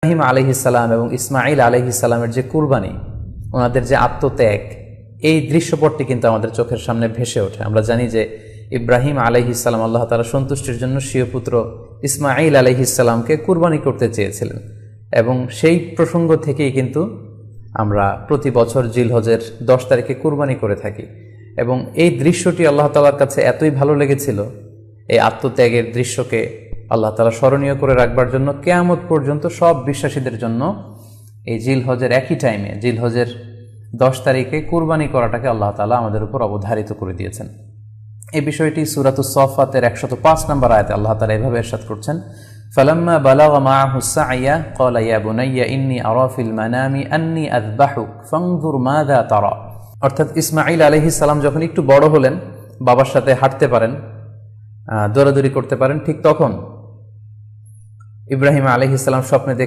ইব্রাহিম আলাইহিস সালাম এবং ইসমাঈল আলাইহিস সালামের যে কুরবানি, ওনাদের যে আত্মত্যাগ, এই দৃশ্যপটটি কিন্তু আমাদের চোখের সামনে ভেসে ওঠে। আমরা জানি যে ইব্রাহিম আলাইহিস সালাম আল্লাহ তাআলা সন্তুষ্টির জন্য স্বীয় পুত্র ইসমাঈল আলাইহিস সালামকে কুরবানি করতে চেয়েছিলেন, এবং সেই প্রসঙ্গ থেকেই কিন্তু আমরা প্রতি বছর জিলহজের 10 তারিখে কুরবানি করে থাকি। এবং এই দৃশ্যটি আল্লাহ তাআলার কাছে এতই ভালো লেগেছিল, এই আত্মত্যাগের দৃশ্যকে আল্লাহ তাআলা স্মরণীয় করে রাখবার জন্য কিয়ামত পর্যন্ত সব বিশ্বাসীদের জন্য এই জিলহজের একই টাইমে, জিলহজের 10 তারিখে কুরবানি করাটাকে আল্লাহ তাআলা আমাদের উপর অবধারিত করে দিয়েছেন। এই বিষয়টি সূরাতুস সাফফাতের 105 নম্বর আয়াতে আল্লাহ তাআলা এভাবে ইরশাদ করছেন, ফালাম্মা বালাগা মাআহু সা'য়া ক্বালা ইয়া বুনাইয়া ইন্নী আরা ফিল মানামি আন্নী আযবাহুক ফানজুর মাযা তারা। অর্থাৎ ইসমাঈল আলাইহিস সালাম যখন একটু বড় হলেন, বাবার সাথে হাঁটতে পারেন, দৌড়াদৌড়ি করতে পারেন, ঠিক তখন ইব্রাহিম আলাইহিস সালাম স্বপ্নে